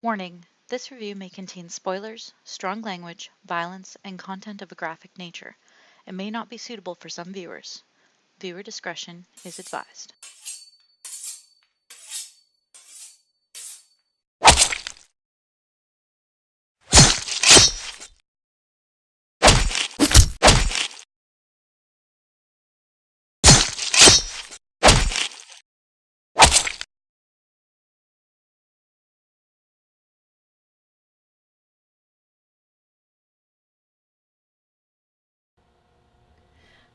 Warning: this review may contain spoilers, strong language, violence, and content of a graphic nature. It may not be suitable for some viewers. Viewer discretion is advised.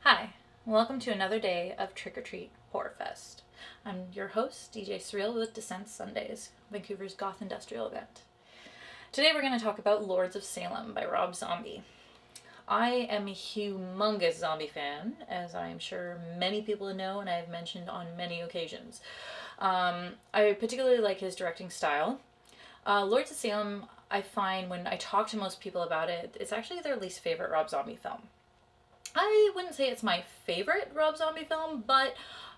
Hi, welcome to another day of Treat Horrorfest. I'm your host, DJ Surreal with Descent Sundays, Vancouver's goth industrial event. Today we're going to talk about Lords of Salem by Rob Zombie. I am a humongous zombie fan, as I am sure many people know and I have mentioned on many occasions. I particularly like his directing style. Lords of Salem, I find when I talk to most people about it, it's actually their least favorite Rob Zombie film. I wouldn't say it's my favorite Rob Zombie film, but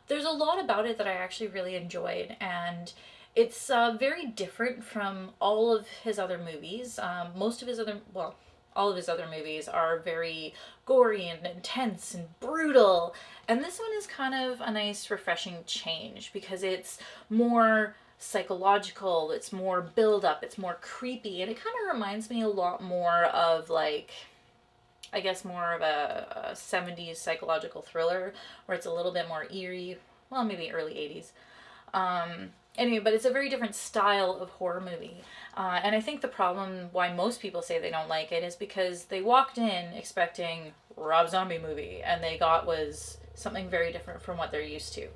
there's a lot about it that I actually really enjoyed, and it's very different from all of his other movies. All of his other movies are very gory and intense and brutal, and this one is kind of a nice, refreshing change because it's more psychological, it's more build up, it's more creepy, and it kind of reminds me a lot more of I guess more of a 70s psychological thriller where it's a little bit more eerie. Well, maybe early 80s. Anyway, but it's a very different style of horror movie. And I think the problem why most people say they don't like it is because they walked in expecting Rob Zombie movie and they got was something very different from what they're used to.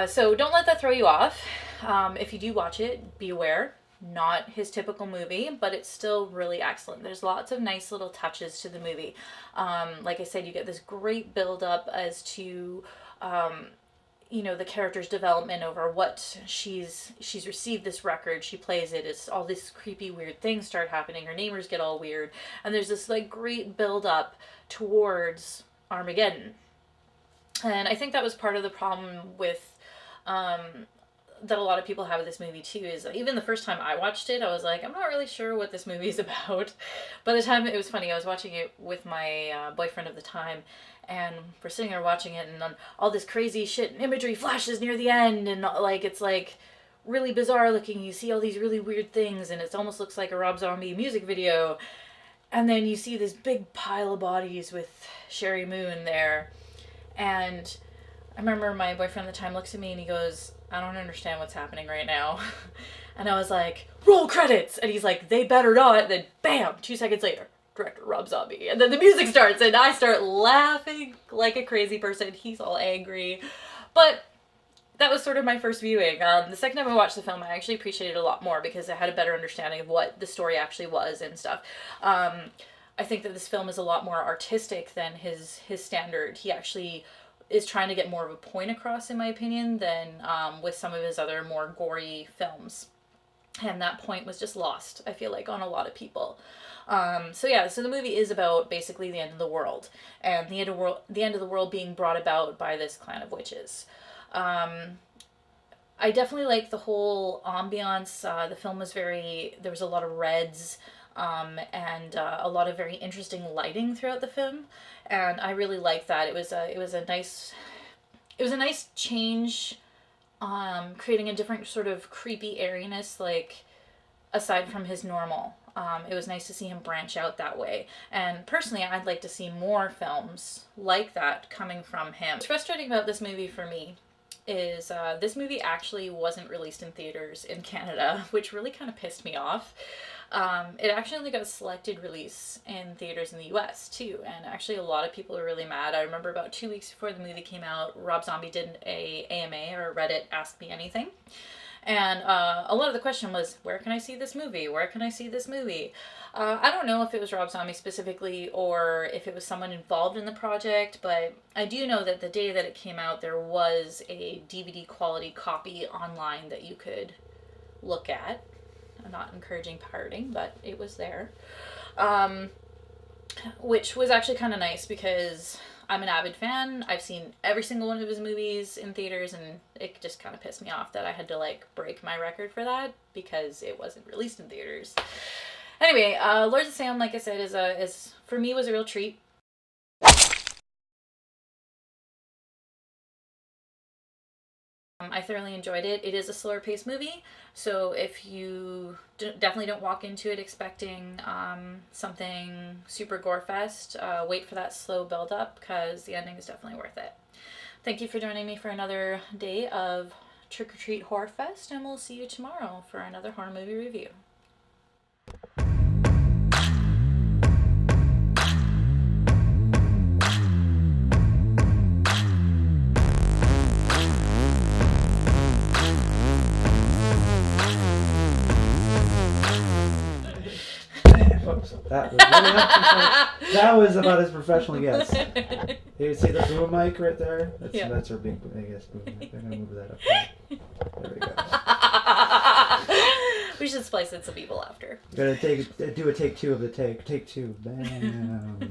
So don't let that throw you off. If you do watch it, be aware. Not his typical movie, but it's still really excellent. There's lots of nice little touches to the movie. Like I said, you get this great build up as to the character's development over what she's received this record, she plays it, it's all these creepy weird things start happening, her neighbors get all weird, and there's this great build up towards Armageddon. And I think that was part of the problem with that a lot of people have with this movie too, is even the first time I watched it, I was like, I'm not really sure what this movie is about. By the time, it was funny, I was watching it with my boyfriend of the time, and we're sitting there watching it, and all this crazy shit and imagery flashes near the end, and it's really bizarre looking. You see all these really weird things, and it almost looks like a Rob Zombie music video. And then you see this big pile of bodies with Sherry Moon there. And I remember my boyfriend at the time looks at me and he goes, I don't understand what's happening right now. And I was like, roll credits! And he's like, they better not. And then bam, 2 seconds later, director Rob Zombie. And then the music starts and I start laughing like a crazy person. He's all angry. But that was sort of my first viewing. The second time I watched the film, I actually appreciated it a lot more because I had a better understanding of what the story actually was and stuff. I think that this film is a lot more artistic than his standard. He actually is trying to get more of a point across, in my opinion, than with some of his other more gory films. And that point was just lost, I feel like, on a lot of people. So the movie is about basically the end of the world, and the end of the world being brought about by this clan of witches. I definitely like the whole ambiance. The film was there was a lot of reds, and a lot of very interesting lighting throughout the film, and I really liked that. It was a nice change, creating a different sort of creepy airiness, aside from his normal. It was nice to see him branch out that way. And personally, I'd like to see more films like that coming from him. What's frustrating about this movie for me is this movie actually wasn't released in theaters in Canada, which really kind of pissed me off. It actually only got selected release in theaters in the US too, and actually a lot of people are really mad. I remember about 2 weeks before the movie came out, Rob Zombie did a AMA, or Reddit Ask Me Anything. And a lot of the question was, where can I see this movie? Where can I see this movie? I don't know if it was Rob Zombie specifically or if it was someone involved in the project, but I do know that the day that it came out, there was a DVD quality copy online that you could look at. I'm not encouraging pirating, but it was there. Which was actually kind of nice because I'm an avid fan. I've seen every single one of his movies in theaters, and it just kind of pissed me off that I had to like break my record for that because it wasn't released in theaters. Anyway, Lords of Salem, like I said, is for me was a real treat. I thoroughly enjoyed it. It is a slower paced movie, so if you definitely don't walk into it expecting something super gore fest, wait for that slow build up because the ending is definitely worth it. Thank you for joining me for another day of Trick or Treat Horrorfest, and we'll see you tomorrow for another horror movie review. That was about as professional as yes. You see the boom mic right there? That's our big, I guess, boom mic. I'm gonna move that up. There we go. We should splice in some people after. Gotta do a take two of the take. Take two. Bam.